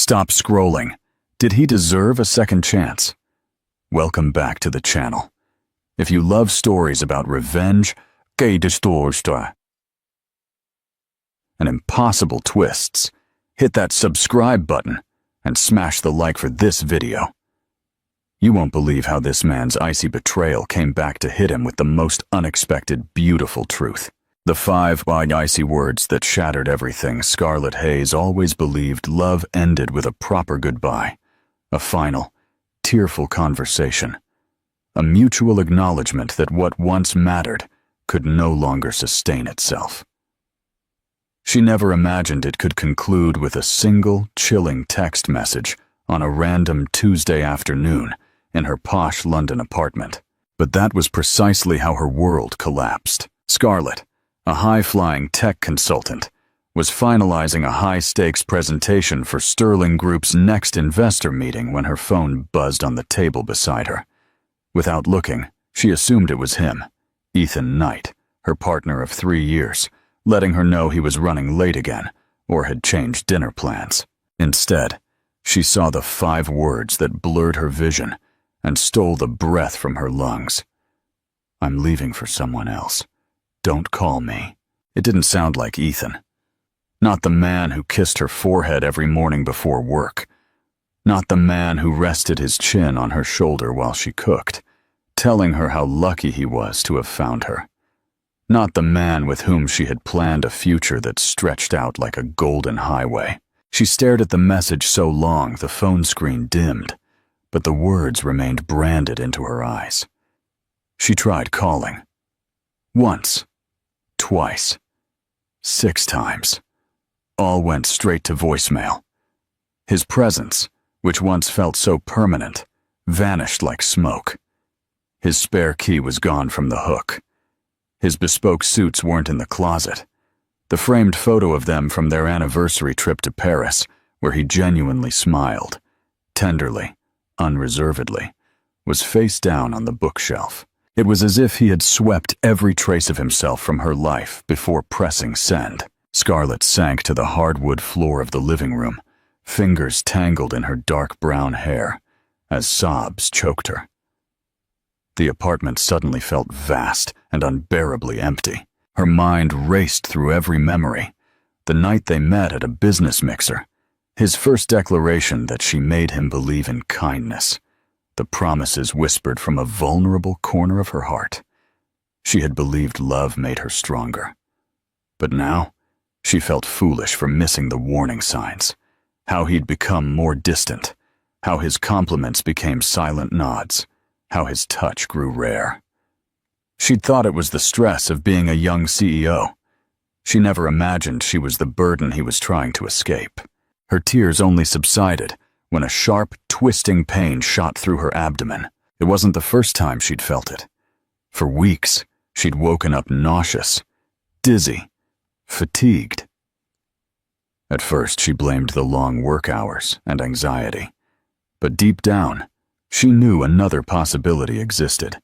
Stop scrolling. Did he deserve a second chance? Welcome back to the channel. If you love stories about revenge, and impossible twists, hit that subscribe button and smash the like for this video. You won't believe how this man's icy betrayal came back to hit him with the most unexpected, beautiful truth. The 5 icy words that shattered everything Scarlett Hayes always believed love ended with a proper goodbye, a final, tearful conversation, a mutual acknowledgement that what once mattered could no longer sustain itself. She never imagined it could conclude with a single, chilling text message on a random Tuesday afternoon in her posh London apartment. But that was precisely how her world collapsed. Scarlett, a high-flying tech consultant, was finalizing a high-stakes presentation for Sterling Group's next investor meeting when her phone buzzed on the table beside her. Without looking, she assumed it was him, Ethan Knight, her partner of 3 years, letting her know he was running late again or had changed dinner plans. Instead, she saw the 5 words that blurred her vision and stole the breath from her lungs. "I'm leaving for someone else. Don't call me." It didn't sound like Ethan. Not the man who kissed her forehead every morning before work. Not the man who rested his chin on her shoulder while she cooked, telling her how lucky he was to have found her. Not the man with whom she had planned a future that stretched out like a golden highway. She stared at the message so long the phone screen dimmed, but the words remained branded into her eyes. She tried calling. Once, twice, 6 times. All went straight to voicemail. His presence, which once felt so permanent, vanished like smoke. His spare key was gone from the hook. His bespoke suits weren't in the closet. The framed photo of them from their anniversary trip to Paris, where he genuinely smiled, tenderly, unreservedly, was face down on the bookshelf. It was as if he had swept every trace of himself from her life before pressing send. Scarlett sank to the hardwood floor of the living room, fingers tangled in her dark brown hair, as sobs choked her. The apartment suddenly felt vast and unbearably empty. Her mind raced through every memory. The night they met at a business mixer, his first declaration that she made him believe in kindness, the promises whispered from a vulnerable corner of her heart. She had believed love made her stronger. But now, she felt foolish for missing the warning signs, how he'd become more distant, how his compliments became silent nods, how his touch grew rare. She'd thought it was the stress of being a young CEO. She never imagined she was the burden he was trying to escape. Her tears only subsided when a sharp, twisting pain shot through her abdomen. It wasn't the first time she'd felt it. For weeks, she'd woken up nauseous, dizzy, fatigued. At first, she blamed the long work hours and anxiety. But deep down, she knew another possibility existed,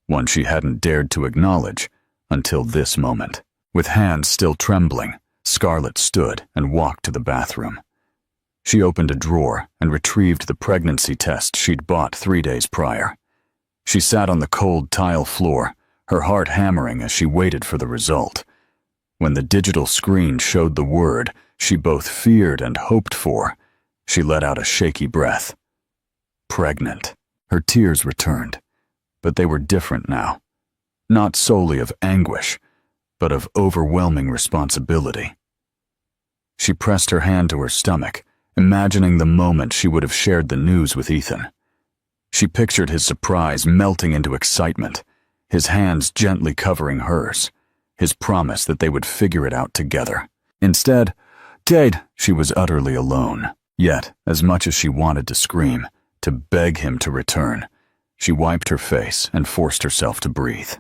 one she hadn't dared to acknowledge until this moment. With hands still trembling, Scarlett stood and walked to the bathroom. She opened a drawer and retrieved the pregnancy test she'd bought 3 days prior. She sat on the cold tile floor, her heart hammering as she waited for the result. When the digital screen showed the word she both feared and hoped for, she let out a shaky breath. Pregnant. Her tears returned, but they were different now. Not solely of anguish, but of overwhelming responsibility. She pressed her hand to her stomach, imagining the moment she would have shared the news with Ethan. She pictured his surprise melting into excitement, his hands gently covering hers, his promise that they would figure it out together. Instead, she was utterly alone. Yet, as much as she wanted to scream, to beg him to return, she wiped her face and forced herself to breathe.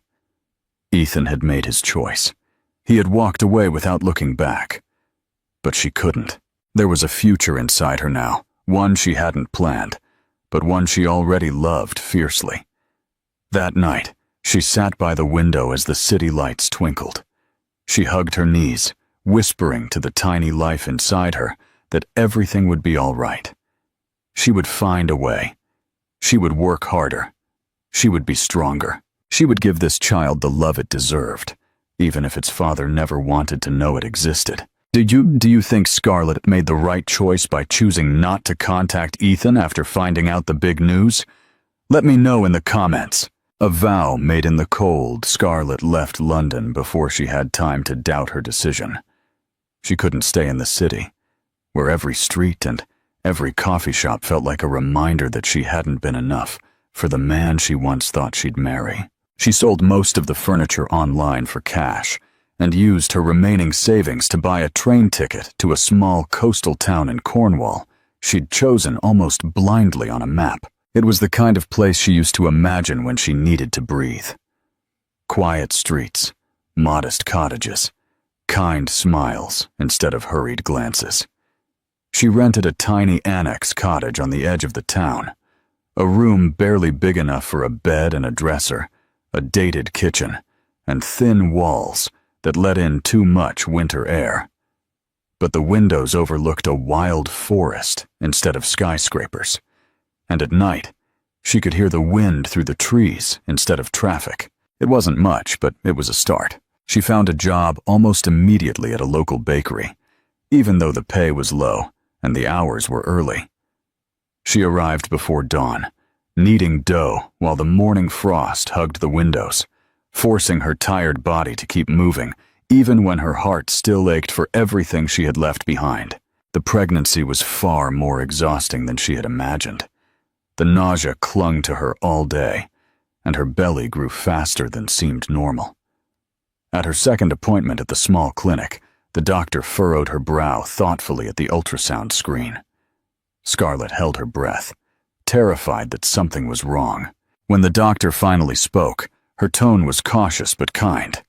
Ethan had made his choice. He had walked away without looking back. But she couldn't. There was a future inside her now, one she hadn't planned, but one she already loved fiercely. That night, she sat by the window as the city lights twinkled. She hugged her knees, whispering to the tiny life inside her that everything would be all right. She would find a way. She would work harder. She would be stronger. She would give this child the love it deserved, even if its father never wanted to know it existed. Do you think Scarlett made the right choice by choosing not to contact Ethan after finding out the big news? Let me know in the comments. A vow made in the cold, Scarlett left London before she had time to doubt her decision. She couldn't stay in the city, where every street and every coffee shop felt like a reminder that she hadn't been enough for the man she once thought she'd marry. She sold most of the furniture online for cash and used her remaining savings to buy a train ticket to a small coastal town in Cornwall she'd chosen almost blindly on a map. It was the kind of place she used to imagine when she needed to breathe. Quiet streets, modest cottages, kind smiles instead of hurried glances. She rented a tiny annex cottage on the edge of the town, a room barely big enough for a bed and a dresser, a dated kitchen, and thin walls that let in too much winter air. But the windows overlooked a wild forest instead of skyscrapers, and at night, she could hear the wind through the trees instead of traffic. It wasn't much, but it was a start. She found a job almost immediately at a local bakery, even though the pay was low and the hours were early. She arrived before dawn, kneading dough while the morning frost hugged the windows, forcing her tired body to keep moving, even when her heart still ached for everything she had left behind. The pregnancy was far more exhausting than she had imagined. The nausea clung to her all day, and her belly grew faster than seemed normal. At her second appointment at the small clinic, the doctor furrowed her brow thoughtfully at the ultrasound screen. Scarlett held her breath, terrified that something was wrong. When the doctor finally spoke, her tone was cautious but kind.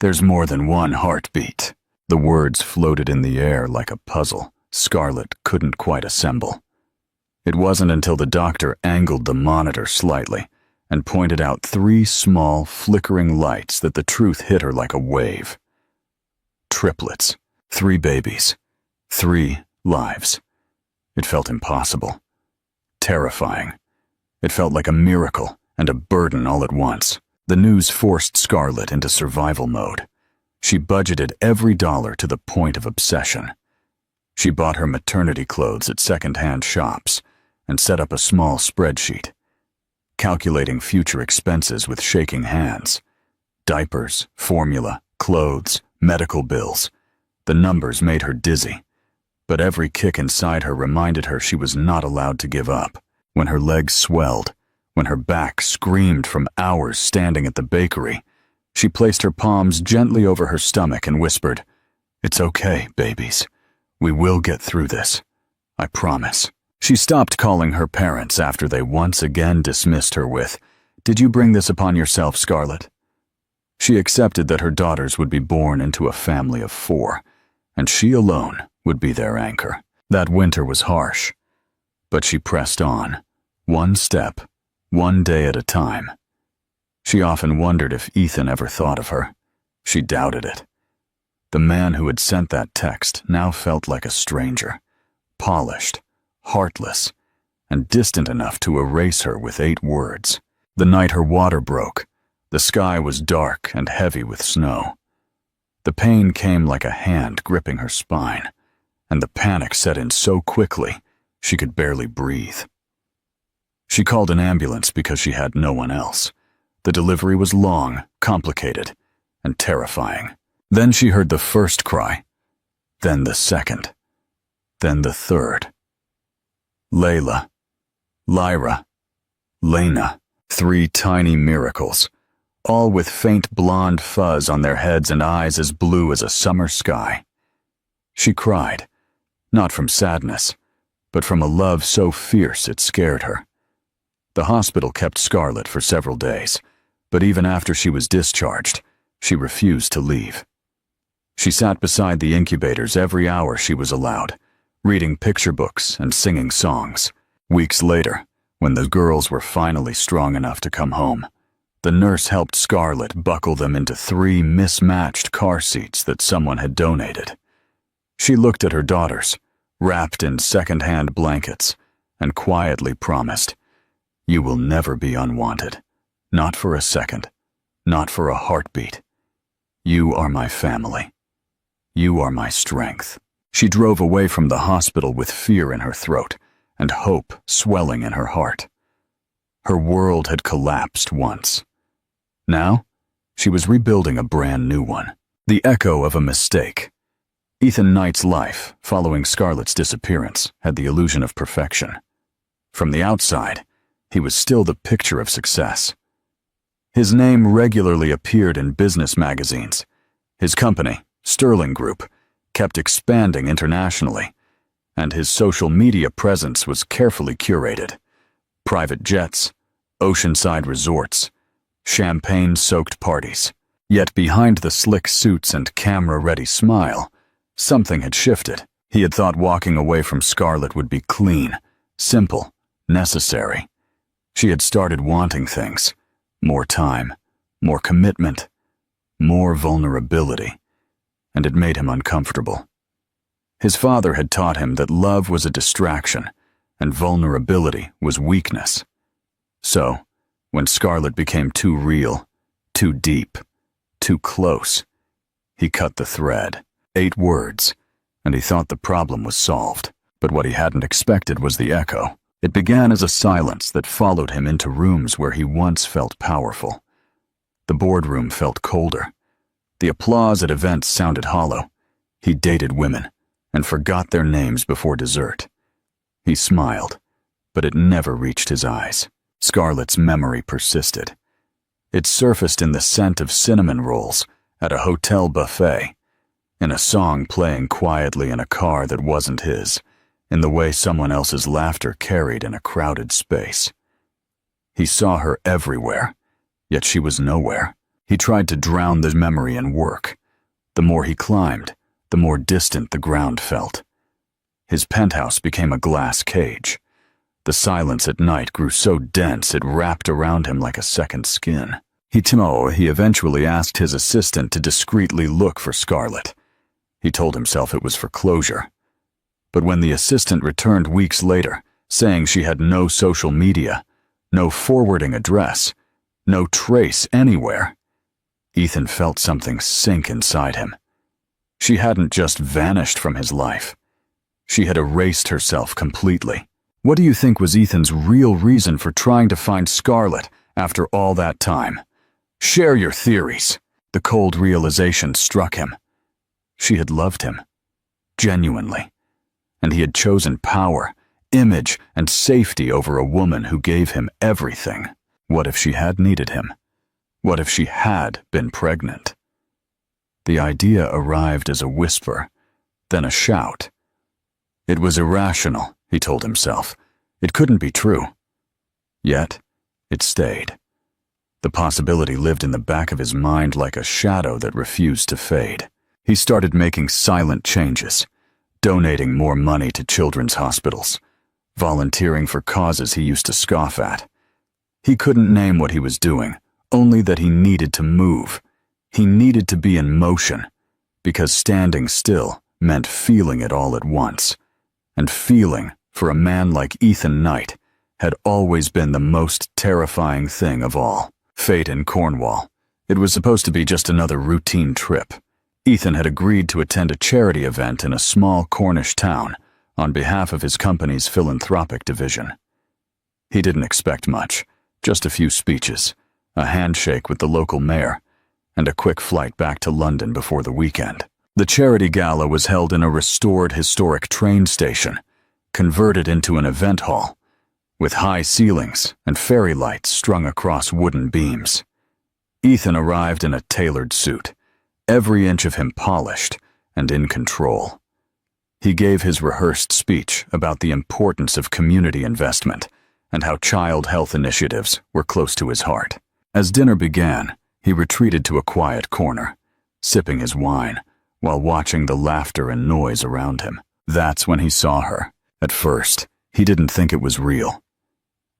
"There's more than one heartbeat." The words floated in the air like a puzzle Scarlett couldn't quite assemble. It wasn't until the doctor angled the monitor slightly and pointed out 3 small, flickering lights that the truth hit her like a wave. Triplets, 3 babies, 3 lives. It felt impossible. Terrifying. It felt like a miracle and a burden all at once. The news forced Scarlett into survival mode. She budgeted every dollar to the point of obsession. She bought her maternity clothes at second-hand shops and set up a small spreadsheet, calculating future expenses with shaking hands. Diapers, formula, clothes, medical bills. The numbers made her dizzy, but every kick inside her reminded her she was not allowed to give up. When her legs swelled, when her back screamed from hours standing at the bakery, she placed her palms gently over her stomach and whispered, "It's okay, babies. We will get through this. I promise." She stopped calling her parents after they once again dismissed her with, "Did you bring this upon yourself, Scarlett?" She accepted that her daughters would be born into a family of 4, and she alone would be their anchor. That winter was harsh, but she pressed on, one step, one day at a time. She often wondered if Ethan ever thought of her. She doubted it. The man who had sent that text now felt like a stranger, polished, heartless, and distant enough to erase her with 8 words. The night her water broke, the sky was dark and heavy with snow. The pain came like a hand gripping her spine, and the panic set in so quickly she could barely breathe. She called an ambulance because she had no one else. The delivery was long, complicated, and terrifying. Then she heard the first cry, then the second, then the third. Layla, Lyra, Lena, 3 tiny miracles, all with faint blonde fuzz on their heads and eyes as blue as a summer sky. She cried, not from sadness, but from a love so fierce it scared her. The hospital kept Scarlett for several days, but even after she was discharged, she refused to leave. She sat beside the incubators every hour she was allowed, reading picture books and singing songs. Weeks later, when the girls were finally strong enough to come home, the nurse helped Scarlett buckle them into 3 mismatched car seats that someone had donated. She looked at her daughters, wrapped in second-hand blankets, and quietly promised, "You will never be unwanted. Not for a second. Not for a heartbeat. You are my family. You are my strength." She drove away from the hospital with fear in her throat and hope swelling in her heart. Her world had collapsed once. Now, she was rebuilding a brand new one. The echo of a mistake. Ethan Knight's life, following Scarlett's disappearance, had the illusion of perfection. From the outside, he was still the picture of success. His name regularly appeared in business magazines. His company, Sterling Group, kept expanding internationally, and his social media presence was carefully curated. Private jets, oceanside resorts, champagne-soaked parties. Yet behind the slick suits and camera-ready smile, something had shifted. He had thought walking away from Scarlett would be clean, simple, necessary. She had started wanting things. More time, more commitment, more vulnerability, and it made him uncomfortable. His father had taught him that love was a distraction and vulnerability was weakness. So, when Scarlett became too real, too deep, too close, he cut the thread. 8 words, and he thought the problem was solved. But what he hadn't expected was the echo. It began as a silence that followed him into rooms where he once felt powerful. The boardroom felt colder. The applause at events sounded hollow. He dated women and forgot their names before dessert. He smiled, but it never reached his eyes. Scarlett's memory persisted. It surfaced in the scent of cinnamon rolls at a hotel buffet, in a song playing quietly in a car that wasn't his, in the way someone else's laughter carried in a crowded space. He saw her everywhere, yet she was nowhere. He tried to drown the memory in work. The more he climbed, the more distant the ground felt. His penthouse became a glass cage. The silence at night grew so dense it wrapped around him like a second skin. He eventually asked his assistant to discreetly look for Scarlett. He told himself it was for closure. But when the assistant returned weeks later, saying she had no social media, no forwarding address, no trace anywhere, Ethan felt something sink inside him. She hadn't just vanished from his life. She had erased herself completely. What do you think was Ethan's real reason for trying to find Scarlett after all that time? Share your theories. The cold realization struck him. She had loved him, genuinely, and he had chosen power, image, and safety over a woman who gave him everything. What if she had needed him? What if she had been pregnant? The idea arrived as a whisper, then a shout. It was irrational, he told himself. It couldn't be true. Yet, it stayed. The possibility lived in the back of his mind like a shadow that refused to fade. He started making silent changes, donating more money to children's hospitals, volunteering for causes he used to scoff at. He couldn't name what he was doing, only that he needed to move. He needed to be in motion, because standing still meant feeling it all at once. And feeling, for a man like Ethan Knight, had always been the most terrifying thing of all. Fate in Cornwall. It was supposed to be just another routine trip. Ethan had agreed to attend a charity event in a small Cornish town on behalf of his company's philanthropic division. He didn't expect much, just a few speeches, a handshake with the local mayor, and a quick flight back to London before the weekend. The charity gala was held in a restored historic train station, converted into an event hall, with high ceilings and fairy lights strung across wooden beams. Ethan arrived in a tailored suit, every inch of him polished and in control. He gave his rehearsed speech about the importance of community investment and how child health initiatives were close to his heart. As dinner began, he retreated to a quiet corner, sipping his wine, while watching the laughter and noise around him. That's when he saw her. At first, he didn't think it was real.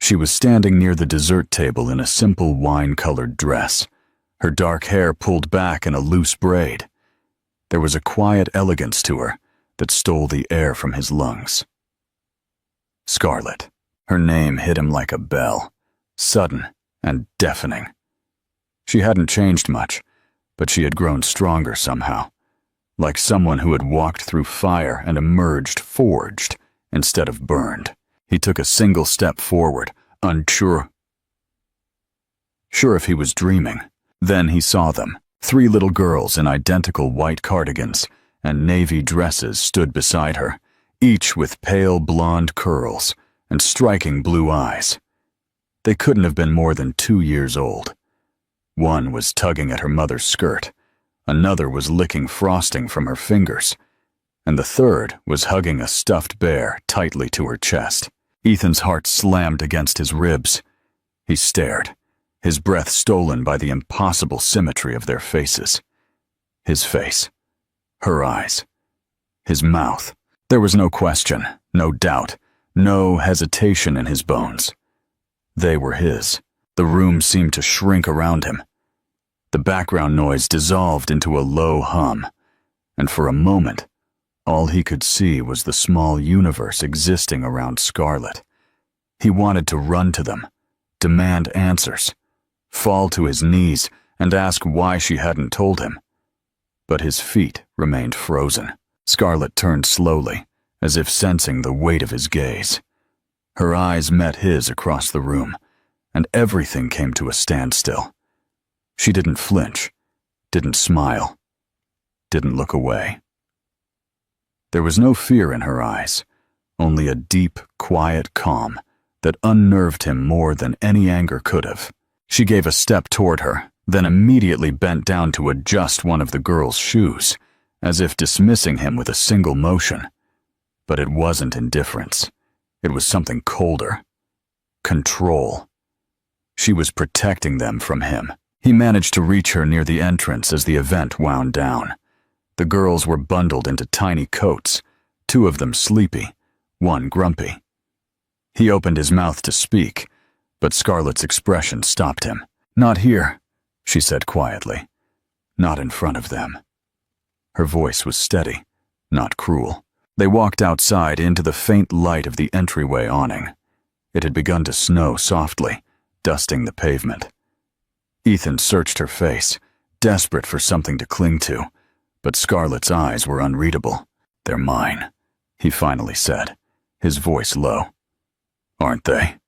She was standing near the dessert table in a simple wine-colored dress, her dark hair pulled back in a loose braid. There was a quiet elegance to her, that stole the air from his lungs. Scarlet. Her name hit him like a bell, sudden and deafening. She hadn't changed much, but she had grown stronger somehow, like someone who had walked through fire and emerged forged instead of burned. He took a single step forward, unsure if he was dreaming. Then he saw them. 3 little girls in identical white cardigans and navy dresses stood beside her, each with pale blonde curls and striking blue eyes. They couldn't have been more than 2 years old. One was tugging at her mother's skirt, another was licking frosting from her fingers, and the third was hugging a stuffed bear tightly to her chest. Ethan's heart slammed against his ribs. He stared, his breath stolen by the impossible symmetry of their faces. His face, her eyes, his mouth. There was no question, no doubt, no hesitation in his bones. They were his. The room seemed to shrink around him. The background noise dissolved into a low hum, and for a moment, all he could see was the small universe existing around Scarlet. He wanted to run to them, demand answers, fall to his knees and ask why she hadn't told him. But his feet remained frozen. Scarlet turned slowly, as if sensing the weight of his gaze. Her eyes met his across the room, and everything came to a standstill. She didn't flinch, didn't smile, didn't look away. There was no fear in her eyes, only a deep, quiet calm that unnerved him more than any anger could have. She gave a step toward her, then immediately bent down to adjust one of the girl's shoes, as if dismissing him with a single motion. But it wasn't indifference. It was something colder. Control. She was protecting them from him. He managed to reach her near the entrance as the event wound down. The girls were bundled into tiny coats, 2 of them sleepy, 1 grumpy. He opened his mouth to speak, but Scarlet's expression stopped him. "Not here," she said quietly. "Not in front of them." Her voice was steady, not cruel. They walked outside into the faint light of the entryway awning. It had begun to snow softly, dusting the pavement. Ethan searched her face, desperate for something to cling to, but Scarlet's eyes were unreadable. "They're mine," he finally said, his voice low. "Aren't they?"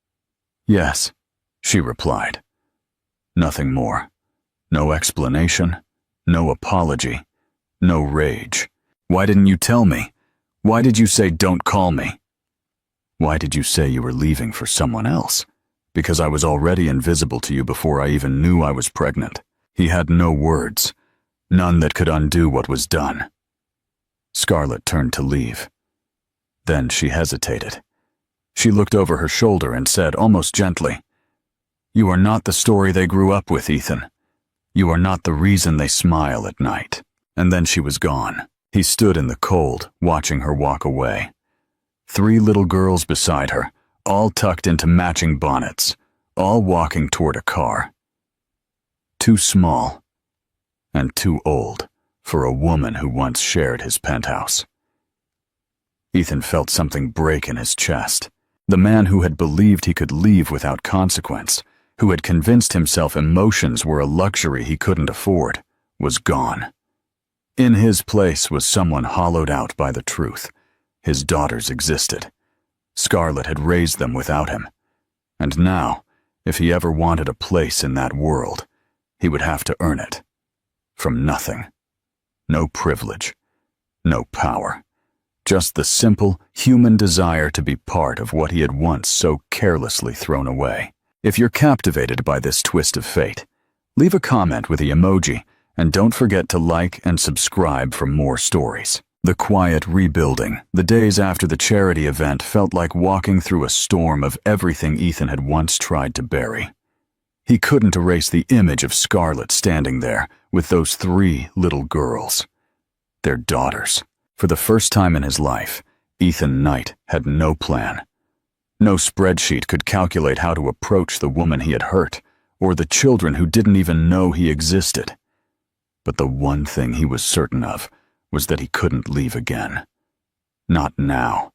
"Yes," she replied. Nothing more. No explanation, no apology, no rage. "Why didn't you tell me? Why did you say don't call me?" "Why did you say you were leaving for someone else?" "Because I was already invisible to you before I even knew I was pregnant." He had no words, none that could undo what was done. Scarlet turned to leave. Then she hesitated. She looked over her shoulder and said almost gently, "You are not the story they grew up with, Ethan. You are not the reason they smile at night." And then she was gone. He stood in the cold, watching her walk away. 3 little girls beside her, all tucked into matching bonnets, all walking toward a car. Too small and too old for a woman who once shared his penthouse. Ethan felt something break in his chest. The man who had believed he could leave without consequence, who had convinced himself emotions were a luxury he couldn't afford, was gone. In his place was someone hollowed out by the truth. His daughters existed. Scarlet had raised them without him. And now, if he ever wanted a place in that world, he would have to earn it. From nothing. No privilege. No power. Just the simple, human desire to be part of what he had once so carelessly thrown away. If you're captivated by this twist of fate, leave a comment with the emoji, and don't forget to like and subscribe for more stories. The quiet rebuilding, the days after the charity event, felt like walking through a storm of everything Ethan had once tried to bury. He couldn't erase the image of Scarlet standing there with those 3 little girls. Their daughters. For the first time in his life, Ethan Knight had no plan. No spreadsheet could calculate how to approach the woman he had hurt, or the children who didn't even know he existed. But the one thing he was certain of was that he couldn't leave again. Not now.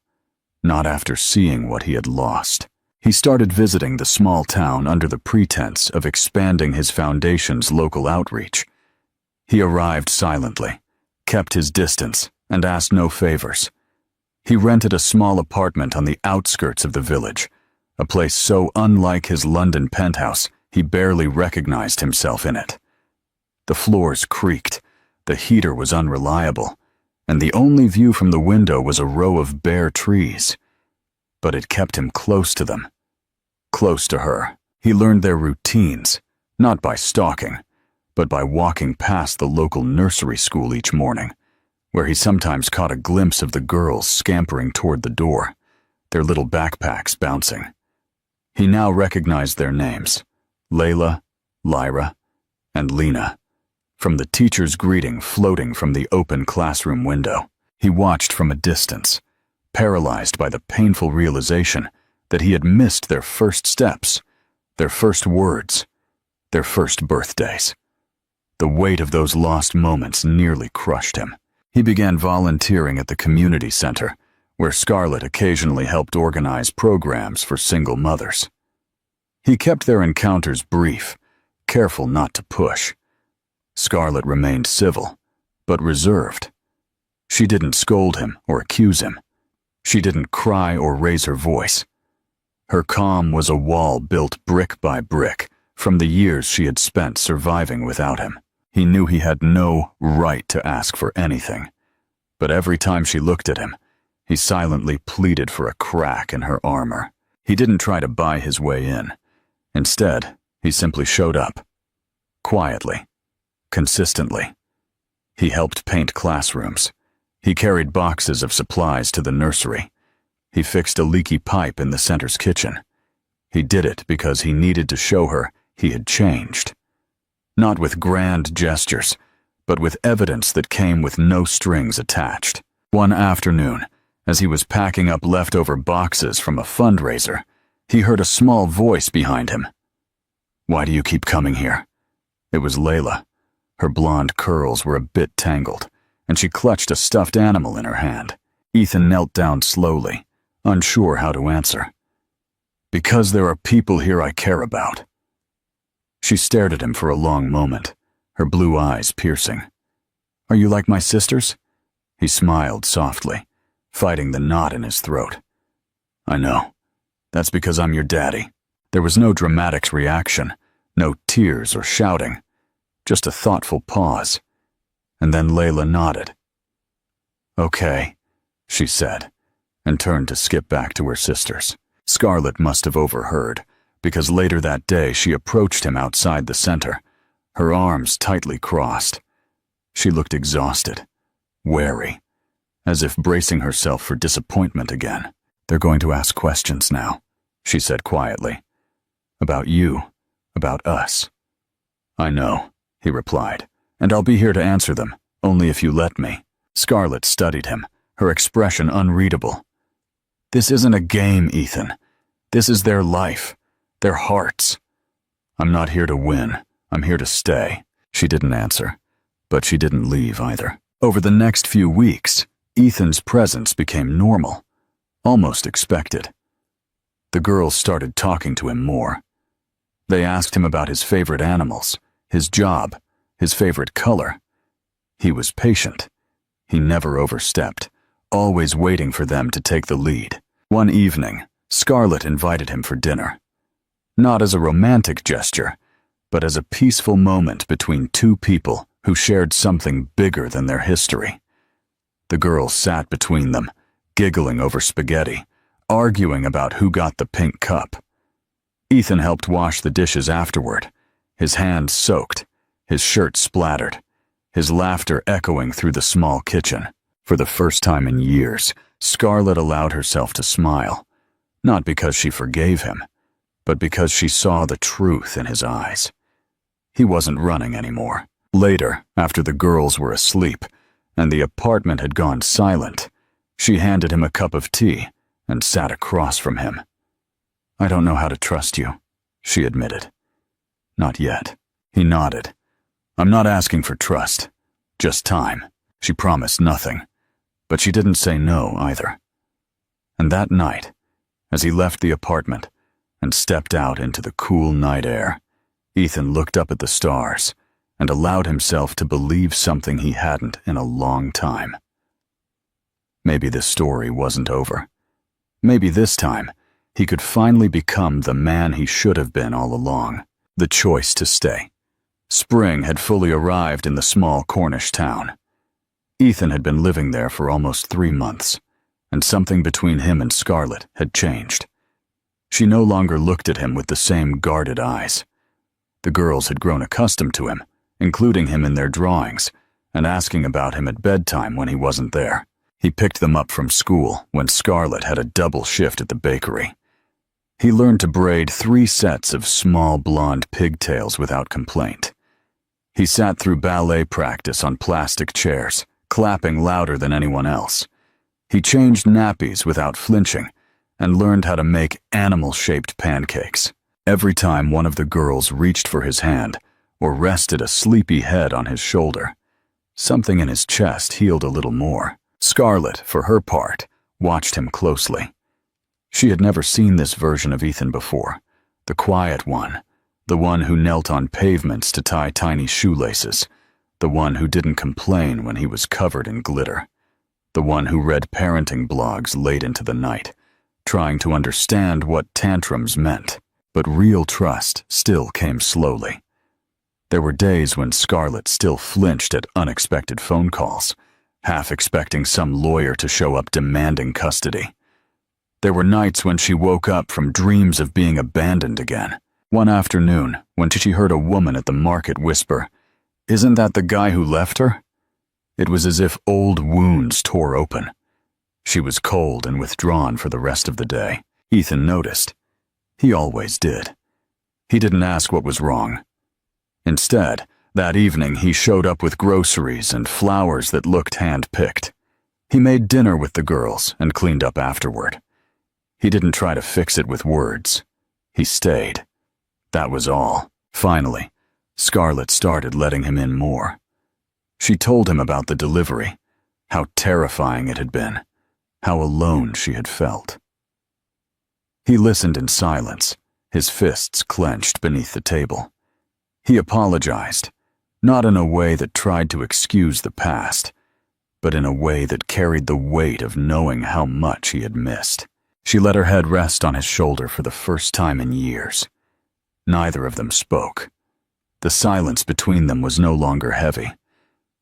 Not after seeing what he had lost. He started visiting the small town under the pretense of expanding his foundation's local outreach. He arrived silently, kept his distance, and asked no favors. He rented a small apartment on the outskirts of the village, a place so unlike his London penthouse he barely recognized himself in it. The floors creaked, the heater was unreliable, and the only view from the window was a row of bare trees. But it kept him close to them, close to her. He learned their routines, not by stalking, but by walking past the local nursery school each morning, where he sometimes caught a glimpse of the girls scampering toward the door, their little backpacks bouncing. He now recognized their names, Layla, Lyra, and Lena, from the teacher's greeting floating from the open classroom window. He watched from a distance, paralyzed by the painful realization that he had missed their first steps, their first words, their first birthdays. The weight of those lost moments nearly crushed him. He began volunteering at the community center, where Scarlett occasionally helped organize programs for single mothers. He kept their encounters brief, careful not to push. Scarlett remained civil, but reserved. She didn't scold him or accuse him. She didn't cry or raise her voice. Her calm was a wall built brick by brick from the years she had spent surviving without him. He knew he had no right to ask for anything, but every time she looked at him, he silently pleaded for a crack in her armor. He didn't try to buy his way in. Instead, he simply showed up. Quietly. Consistently. He helped paint classrooms. He carried boxes of supplies to the nursery. He fixed a leaky pipe in the center's kitchen. He did it because he needed to show her he had changed. Not with grand gestures, but with evidence that came with no strings attached. One afternoon, as he was packing up leftover boxes from a fundraiser, he heard a small voice behind him. "Why do you keep coming here?" It was Layla. Her blonde curls were a bit tangled, and she clutched a stuffed animal in her hand. Ethan knelt down slowly, unsure how to answer. "Because there are people here I care about." She stared at him for a long moment, her blue eyes piercing. "Are you like my sisters?" He smiled softly, fighting the knot in his throat. "I know. That's because I'm your daddy." There was no dramatic reaction, no tears or shouting, just a thoughtful pause. And then Layla nodded. "Okay," she said, and turned to skip back to her sisters. Scarlett must have overheard, because later that day she approached him outside the center, her arms tightly crossed. She looked exhausted, wary, as if bracing herself for disappointment again. "They're going to ask questions now," she said quietly. "About you, about us." "I know," he replied, "and I'll be here to answer them, only if you let me." Scarlett studied him, her expression unreadable. "This isn't a game, Ethan. This is their life, their hearts. I'm not here to win. I'm here to stay." She didn't answer, but she didn't leave either. Over the next few weeks, Ethan's presence became normal, almost expected. The girls started talking to him more. They asked him about his favorite animals, his job, his favorite color. He was patient. He never overstepped, always waiting for them to take the lead. One evening, Scarlett invited him for dinner. Not as a romantic gesture, but as a peaceful moment between two people who shared something bigger than their history. The girls sat between them, giggling over spaghetti, arguing about who got the pink cup. Ethan helped wash the dishes afterward, his hands soaked, his shirt splattered, his laughter echoing through the small kitchen. For the first time in years, Scarlett allowed herself to smile, not because she forgave him, but because she saw the truth in his eyes. He wasn't running anymore. Later, after the girls were asleep, and the apartment had gone silent, she handed him a cup of tea and sat across from him. "I don't know how to trust you," she admitted. "Not yet." He nodded. "I'm not asking for trust, just time." She promised nothing, But she didn't say no either. And that night, as he left the apartment and stepped out into the cool night air, Ethan looked up at the stars and allowed himself to believe something he hadn't in a long time. Maybe this story wasn't over. Maybe this time, he could finally become the man he should have been all along. The choice to stay. Spring had fully arrived in the small Cornish town. Ethan had been living there for almost 3 months, and something between him and Scarlett had changed. She no longer looked at him with the same guarded eyes. The girls had grown accustomed to him, including him in their drawings, and asking about him at bedtime when he wasn't there. He picked them up from school when Scarlett had a double shift at the bakery. He learned to braid 3 sets of small blonde pigtails without complaint. He sat through ballet practice on plastic chairs, clapping louder than anyone else. He changed nappies without flinching and learned how to make animal-shaped pancakes. Every time one of the girls reached for his hand or rested a sleepy head on his shoulder, something in his chest healed a little more. Scarlett, for her part, watched him closely. She had never seen this version of Ethan before, the quiet one, the one who knelt on pavements to tie tiny shoelaces, the one who didn't complain when he was covered in glitter, the one who read parenting blogs late into the night, trying to understand what tantrums meant. But real trust still came slowly. There were days when Scarlett still flinched at unexpected phone calls, half expecting some lawyer to show up demanding custody. There were nights when she woke up from dreams of being abandoned again. One afternoon, when she heard a woman at the market whisper, "Isn't that the guy who left her?" It was as if old wounds tore open. She was cold and withdrawn for the rest of the day. Ethan noticed. He always did. He didn't ask what was wrong. Instead, that evening he showed up with groceries and flowers that looked hand-picked. He made dinner with the girls and cleaned up afterward. He didn't try to fix it with words. He stayed. That was all. Finally, Scarlett started letting him in more. She told him about the delivery, how terrifying it had been, how alone she had felt. He listened in silence, his fists clenched beneath the table. He apologized, not in a way that tried to excuse the past, but in a way that carried the weight of knowing how much he had missed. She let her head rest on his shoulder for the first time in years. Neither of them spoke. The silence between them was no longer heavy.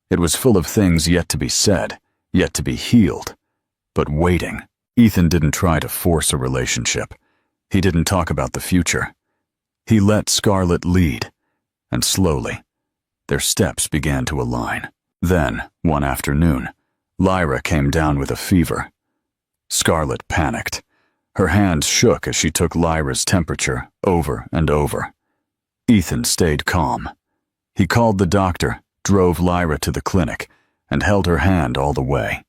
It was full of things yet to be said, yet to be healed, but waiting. Ethan didn't try to force a relationship. He didn't talk about the future. He let Scarlett lead, and slowly, their steps began to align. Then, one afternoon, Lyra came down with a fever. Scarlett panicked. Her hands shook as she took Lyra's temperature over and over. Ethan stayed calm. He called the doctor, drove Lyra to the clinic, and held her hand all the way.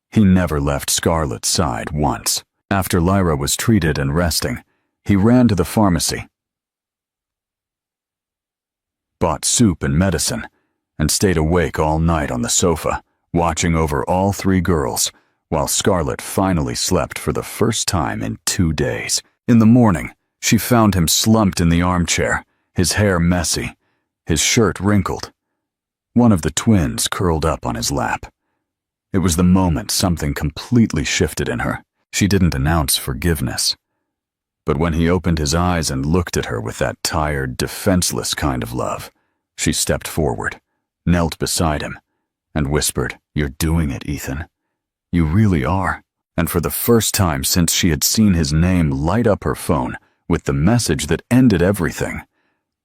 He never left Scarlett's side once. After Lyra was treated and resting, he ran to the pharmacy, bought soup and medicine, and stayed awake all night on the sofa, watching over all 3 girls, while Scarlett finally slept for the first time in 2 days. In the morning, she found him slumped in the armchair, his hair messy, his shirt wrinkled. One of the twins curled up on his lap. It was the moment something completely shifted in her. She didn't announce forgiveness. But when he opened his eyes and looked at her with that tired, defenseless kind of love, she stepped forward, knelt beside him, and whispered, "You're doing it, Ethan. You really are." And for the first time since she had seen his name light up her phone with the message that ended everything,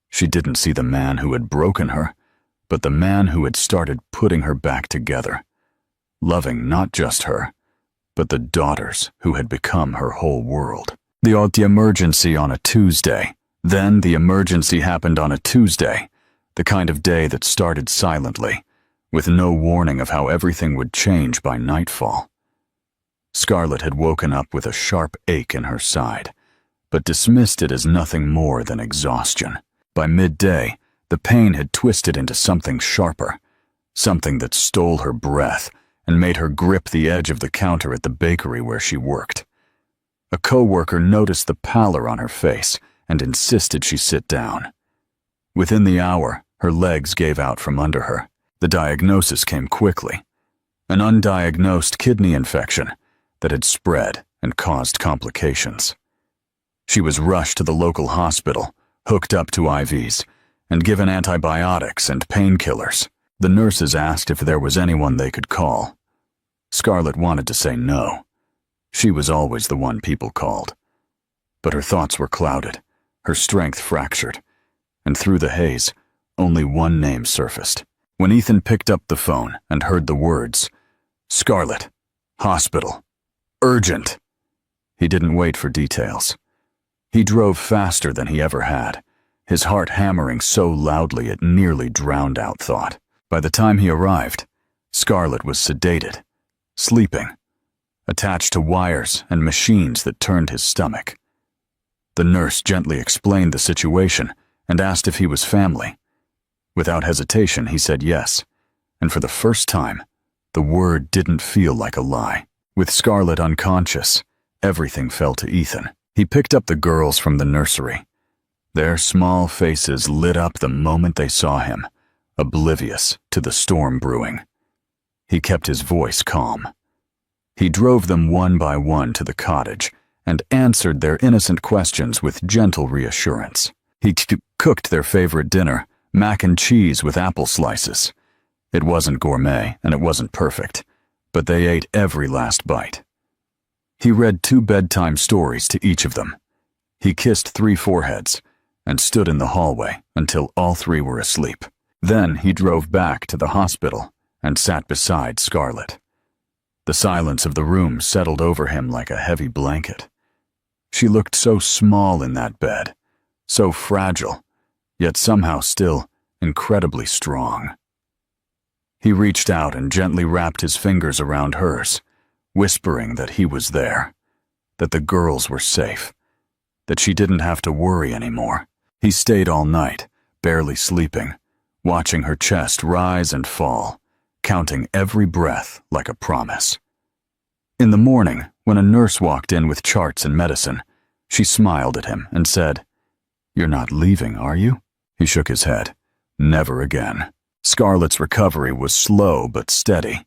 she didn't see the man who had broken her, but the man who had started putting her back together, loving not just her, but the daughters who had become her whole world. The emergency on a Tuesday. Then the emergency happened on a Tuesday, the kind of day that started silently, with no warning of how everything would change by nightfall. Scarlett had woken up with a sharp ache in her side, but dismissed it as nothing more than exhaustion. By midday, the pain had twisted into something sharper, something that stole her breath and made her grip the edge of the counter at the bakery where she worked. A coworker noticed the pallor on her face and insisted she sit down. Within the hour, her legs gave out from under her. The diagnosis came quickly: an undiagnosed kidney infection that had spread and caused complications. She was rushed to the local hospital, hooked up to IVs, and given antibiotics and painkillers. The nurses asked if there was anyone they could call. Scarlett wanted to say no. She was always the one people called. But her thoughts were clouded, her strength fractured, and through the haze, only one name surfaced. When Ethan picked up the phone and heard the words, "Scarlett, hospital, urgent," he didn't wait for details. He drove faster than he ever had, his heart hammering so loudly it nearly drowned out thought. By the time he arrived, Scarlett was sedated, sleeping, attached to wires and machines that turned his stomach. The nurse gently explained the situation and asked if he was family. Without hesitation, he said yes, and for the first time, the word didn't feel like a lie. With Scarlett unconscious, everything fell to Ethan. He picked up the girls from the nursery. Their small faces lit up the moment they saw him, oblivious to the storm brewing. He kept his voice calm. He drove them one by one to the cottage and answered their innocent questions with gentle reassurance. He cooked their favorite dinner, mac and cheese with apple slices. It wasn't gourmet and it wasn't perfect, but they ate every last bite. He read 2 bedtime stories to each of them. He kissed 3 foreheads and stood in the hallway until all 3 were asleep. Then he drove back to the hospital and sat beside Scarlett. The silence of the room settled over him like a heavy blanket. She looked so small in that bed, so fragile, yet somehow still incredibly strong. He reached out and gently wrapped his fingers around hers, whispering that he was there, that the girls were safe, that she didn't have to worry anymore. He stayed all night, barely sleeping, watching her chest rise and fall, counting every breath like a promise. In the morning, when a nurse walked in with charts and medicine, she smiled at him and said, "You're not leaving, are you?" He shook his head. Never again. Scarlett's recovery was slow but steady.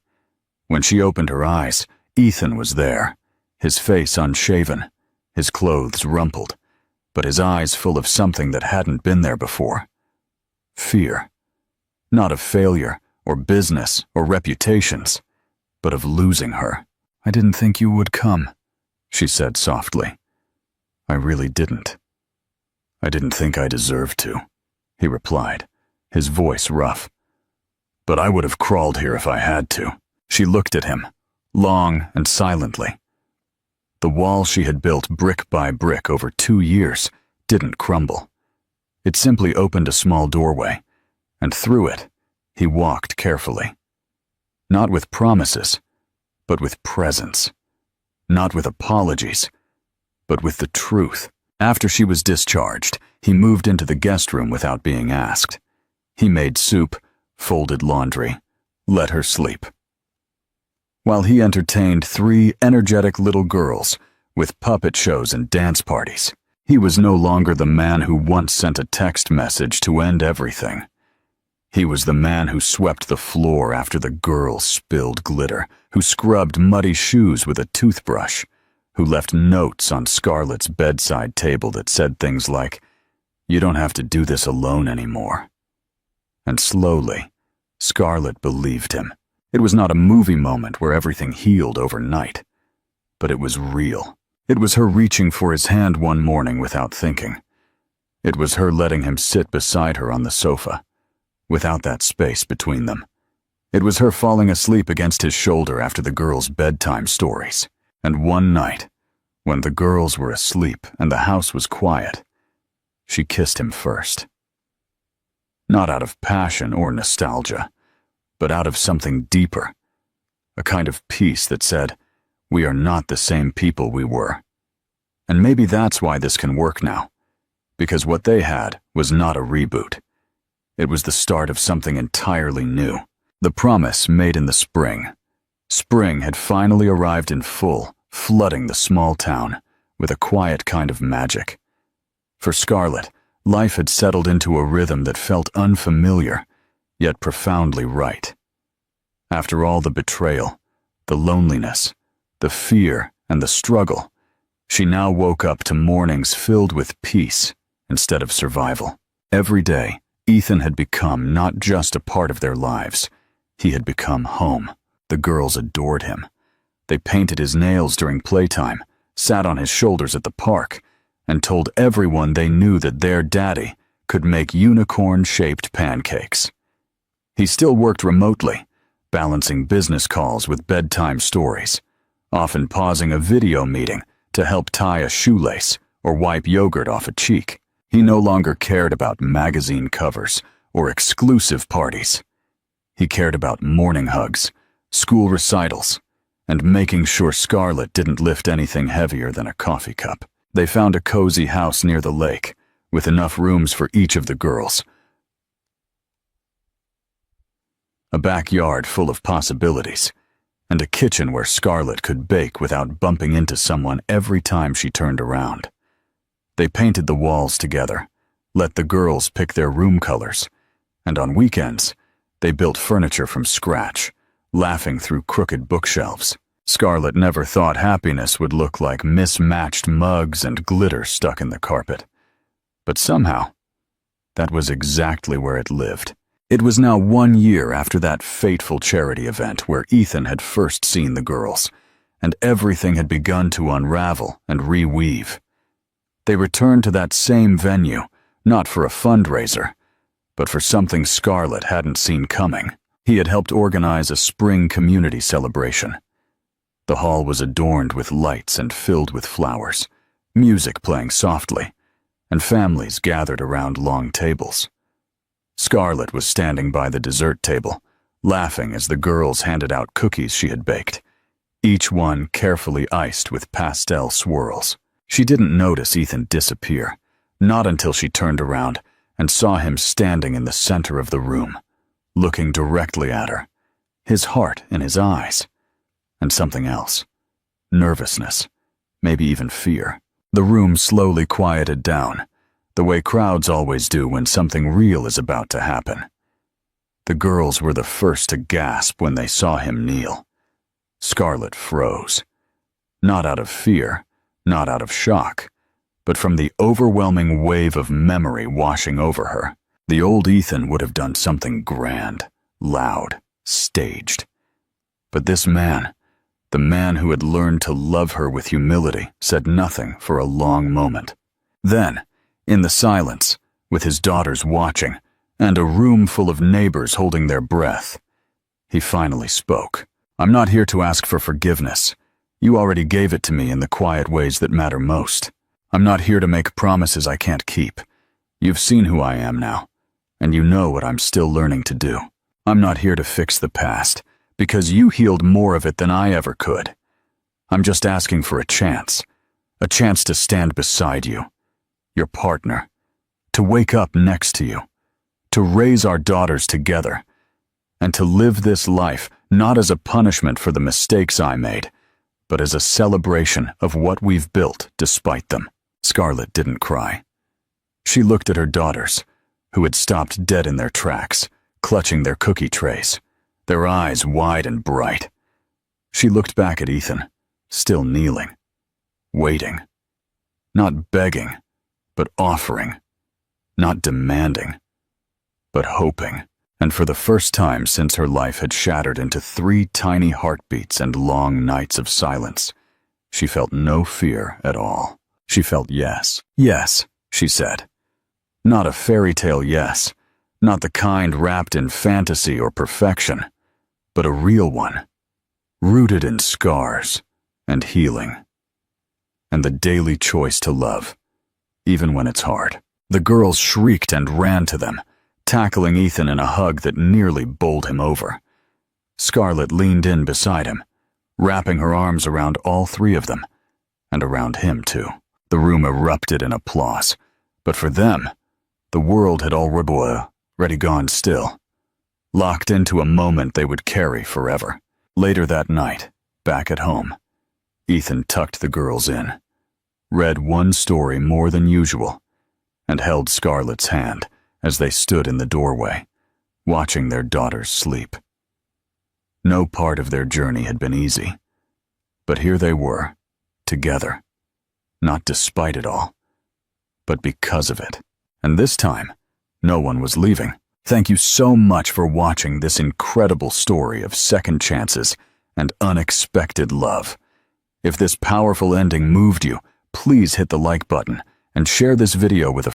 When she opened her eyes, Ethan was there, his face unshaven, his clothes rumpled, but his eyes full of something that hadn't been there before. Fear. Not of failure, or business, or reputations, but of losing her. "I didn't think you would come," she said softly. "I really didn't. I didn't think I deserved to," he replied, his voice rough. "But I would have crawled here if I had to." She looked at him, long and silently. The wall she had built brick by brick over 2 years didn't crumble. It simply opened a small doorway, and through it, he walked carefully. Not with promises, but with presence. Not with apologies, but with the truth. After she was discharged, he moved into the guest room without being asked. He made soup, folded laundry, let her sleep. While he entertained 3 energetic little girls with puppet shows and dance parties, he was no longer the man who once sent a text message to end everything. He was the man who swept the floor after the girls spilled glitter, who scrubbed muddy shoes with a toothbrush, who left notes on Scarlett's bedside table that said things like, "You don't have to do this alone anymore." And slowly, Scarlett believed him. It was not a movie moment where everything healed overnight, but it was real. It was her reaching for his hand one morning without thinking. It was her letting him sit beside her on the sofa, without that space between them. It was her falling asleep against his shoulder after the girls' bedtime stories. And one night, when the girls were asleep and the house was quiet, she kissed him first. Not out of passion or nostalgia, but out of something deeper, a kind of peace that said, "We are not the same people we were." And maybe that's why this can work now, because what they had was not a reboot. It was the start of something entirely new. The promise made in the spring, Spring had finally arrived in full, flooding the small town with a quiet kind of magic. For Scarlett, life had settled into a rhythm that felt unfamiliar, yet profoundly right. After all the betrayal, the loneliness, the fear, and the struggle, she now woke up to mornings filled with peace instead of survival. Every day, Ethan had become not just a part of their lives, he had become home. The girls adored him. They painted his nails during playtime, sat on his shoulders at the park, and told everyone they knew that their daddy could make unicorn-shaped pancakes. He still worked remotely, balancing business calls with bedtime stories, often pausing a video meeting to help tie a shoelace or wipe yogurt off a cheek. He no longer cared about magazine covers or exclusive parties. He cared about morning hugs, school recitals, and making sure Scarlett didn't lift anything heavier than a coffee cup. They found a cozy house near the lake, with enough rooms for each of the girls. A backyard full of possibilities, and a kitchen where Scarlett could bake without bumping into someone every time she turned around. They painted the walls together, let the girls pick their room colors, and on weekends, they built furniture from scratch, laughing through crooked bookshelves. Scarlett never thought happiness would look like mismatched mugs and glitter stuck in the carpet. But somehow, that was exactly where it lived. It was now 1 year after that fateful charity event where Ethan had first seen the girls, and everything had begun to unravel and reweave. They returned to that same venue, not for a fundraiser, but for something Scarlett hadn't seen coming. He had helped organize a spring community celebration. The hall was adorned with lights and filled with flowers, music playing softly, and families gathered around long tables. Scarlett was standing by the dessert table, laughing as the girls handed out cookies she had baked, each one carefully iced with pastel swirls. She didn't notice Ethan disappear, not until she turned around and saw him standing in the center of the room, looking directly at her, his heart in his eyes, and something else, nervousness, maybe even fear. The room slowly quieted down, the way crowds always do when something real is about to happen. The girls were the first to gasp when they saw him kneel. Scarlett froze, not out of fear, not out of shock, but from the overwhelming wave of memory washing over her. The old Ethan would have done something grand, loud, staged. But this man, the man who had learned to love her with humility, said nothing for a long moment. Then, in the silence, with his daughters watching, and a room full of neighbors holding their breath, he finally spoke. "I'm not here to ask for forgiveness. You already gave it to me in the quiet ways that matter most. I'm not here to make promises I can't keep. You've seen who I am now, and you know what I'm still learning to do. I'm not here to fix the past, because you healed more of it than I ever could. I'm just asking for a chance to stand beside you, your partner, to wake up next to you, to raise our daughters together, and to live this life not as a punishment for the mistakes I made, but as a celebration of what we've built despite them." Scarlett didn't cry. She looked at her daughters, who had stopped dead in their tracks, clutching their cookie trays, their eyes wide and bright. She looked back at Ethan, still kneeling, waiting, not begging, but offering, not demanding, but hoping. And for the first time since her life had shattered into 3 tiny heartbeats and long nights of silence, she felt no fear at all. She felt yes. Yes, she said. Not a fairy tale yes, not the kind wrapped in fantasy or perfection, but a real one, rooted in scars and healing, and the daily choice to love, even when it's hard. The girls shrieked and ran to them, tackling Ethan in a hug that nearly bowled him over. Scarlett leaned in beside him, wrapping her arms around all 3 of them, and around him too. The room erupted in applause, but for them, the world had already gone still, locked into a moment they would carry forever. Later that night, back at home, Ethan tucked the girls in, read one story more than usual, and held Scarlett's hand as they stood in the doorway, watching their daughters sleep. No part of their journey had been easy, but here they were, together, not despite it all, but because of it. And this time, no one was leaving. Thank you so much for watching this incredible story of second chances and unexpected love. If this powerful ending moved you, please hit the like button and share this video with a